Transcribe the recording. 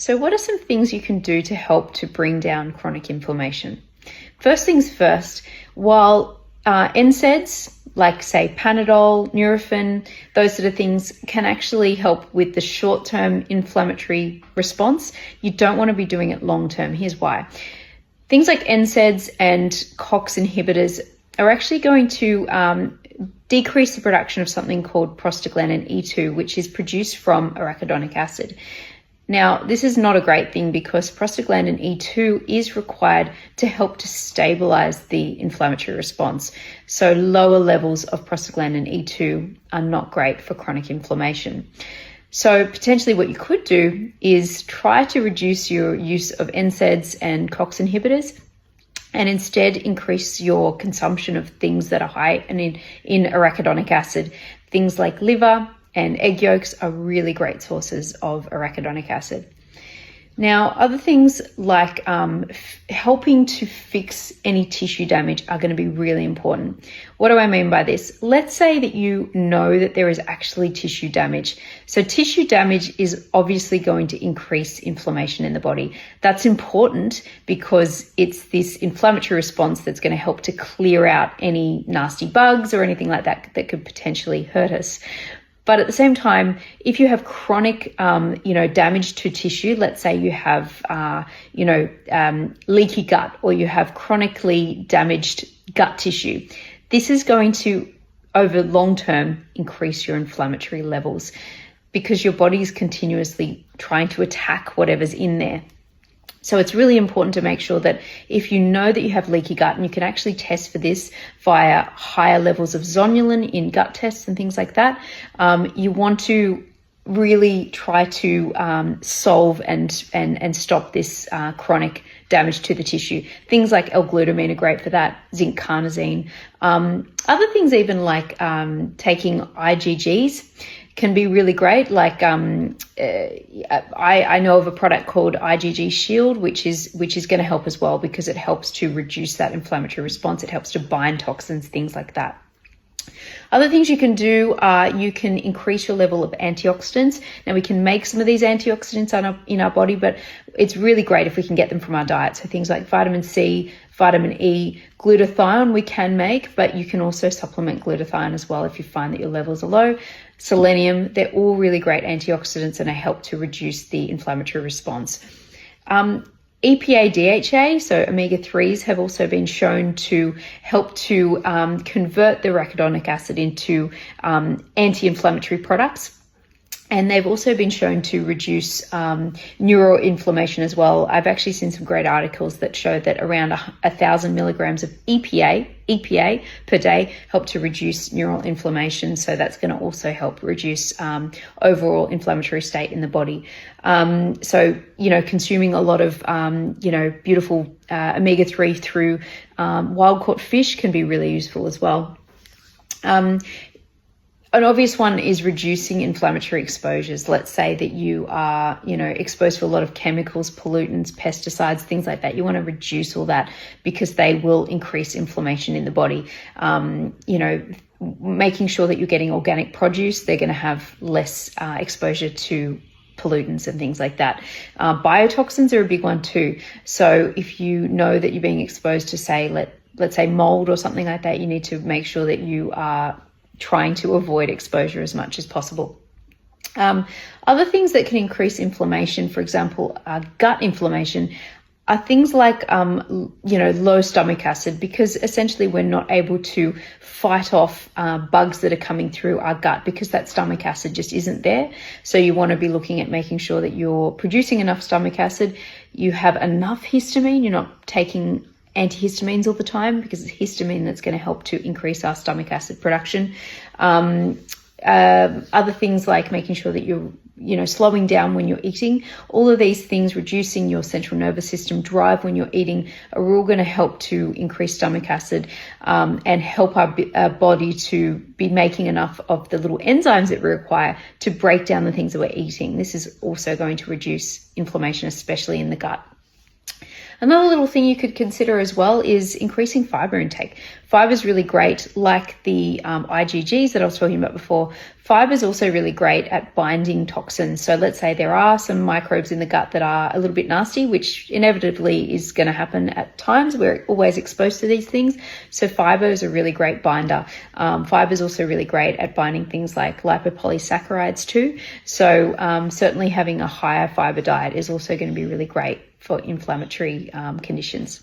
So what are some things you can do to help to bring down chronic inflammation? First things first, while NSAIDs, like say Panadol, Nurofen, those sort of things can actually help with the short-term inflammatory response, you don't want to be doing it long-term. Here's why. Things like NSAIDs and COX inhibitors are actually going to decrease the production of something called prostaglandin E2, which is produced from arachidonic acid. Now, this is not a great thing because prostaglandin E2 is required to help to stabilize the inflammatory response. So lower levels of prostaglandin E2 are not great for chronic inflammation. So potentially what you could do is try to reduce your use of NSAIDs and COX inhibitors and instead increase your consumption of things that are high in arachidonic acid. Things like liver and egg yolks are really great sources of arachidonic acid. Now, other things like helping to fix any tissue damage are going to be really important. What do I mean by this? Let's say that you know that there is actually tissue damage. So tissue damage is obviously going to increase inflammation in the body. That's important because it's this inflammatory response that's going to help to clear out any nasty bugs or anything like that that could potentially hurt us. But at the same time, if you have chronic, damage to tissue, let's say you have, leaky gut or you have chronically damaged gut tissue, this is going to, over long term, increase your inflammatory levels because your body is continuously trying to attack whatever's in there. So it's really important to make sure that if you know that you have leaky gut, and you can actually test for this via higher levels of zonulin in gut tests and things like that, you want to really try to solve and stop this chronic damage to the tissue. Things like L-glutamine are great for that, zinc carnosine. Other things even like taking IgGs can be really great. Like I know of a product called IgG Shield, which is going to help as well because it helps to reduce that inflammatory response. It helps to bind toxins, things like that. Other things you can do are you can increase your level of antioxidants. Now we can make some of these antioxidants in our body, but it's really great if we can get them from our diet. So things like vitamin C, vitamin E, glutathione we can make, but you can also supplement glutathione as well if you find that your levels are low. Selenium, they're all really great antioxidants and they help to reduce the inflammatory response. EPA, DHA, so omega-3s have also been shown to help to convert the arachidonic acid into anti-inflammatory products. And they've also been shown to reduce neuroinflammation as well. I've actually seen some great articles that show that around 1,000 milligrams of EPA per day help to reduce neural inflammation. So that's going to also help reduce overall inflammatory state in the body. Consuming a lot of, beautiful omega-3 through wild caught fish can be really useful as well. An obvious one is reducing inflammatory exposures. Let's say that you are, exposed to a lot of chemicals, pollutants, pesticides, things like that. You want to reduce all that because they will increase inflammation in the body. Making sure that you're getting organic produce, they're going to have less exposure to pollutants and things like that. Biotoxins are a big one too. So if you know that you're being exposed to, say, let's say mold or something like that, you need to make sure that you are trying to avoid exposure as much as possible. Other things that can increase inflammation, for example, gut inflammation, are things like, low stomach acid, because essentially we're not able to fight off bugs that are coming through our gut because that stomach acid just isn't there. So you want to be looking at making sure that you're producing enough stomach acid, you have enough histamine, you're not taking antihistamines all the time because it's histamine that's going to help to increase our stomach acid production. Other things like making sure that you're, slowing down when you're eating. All of these things, reducing your central nervous system drive when you're eating, are all going to help to increase stomach acid and help our body to be making enough of the little enzymes that we require to break down the things that we're eating. This is also going to reduce inflammation, especially in the gut. Another little thing you could consider as well is increasing fiber intake. Fiber is really great, like the IgGs that I was talking about before. Fiber is also really great at binding toxins. So let's say there are some microbes in the gut that are a little bit nasty, which inevitably is going to happen at times. We're always exposed to these things. So fiber is a really great binder. Fiber is also really great at binding things like lipopolysaccharides too. So certainly having a higher fiber diet is also going to be really great for inflammatory conditions.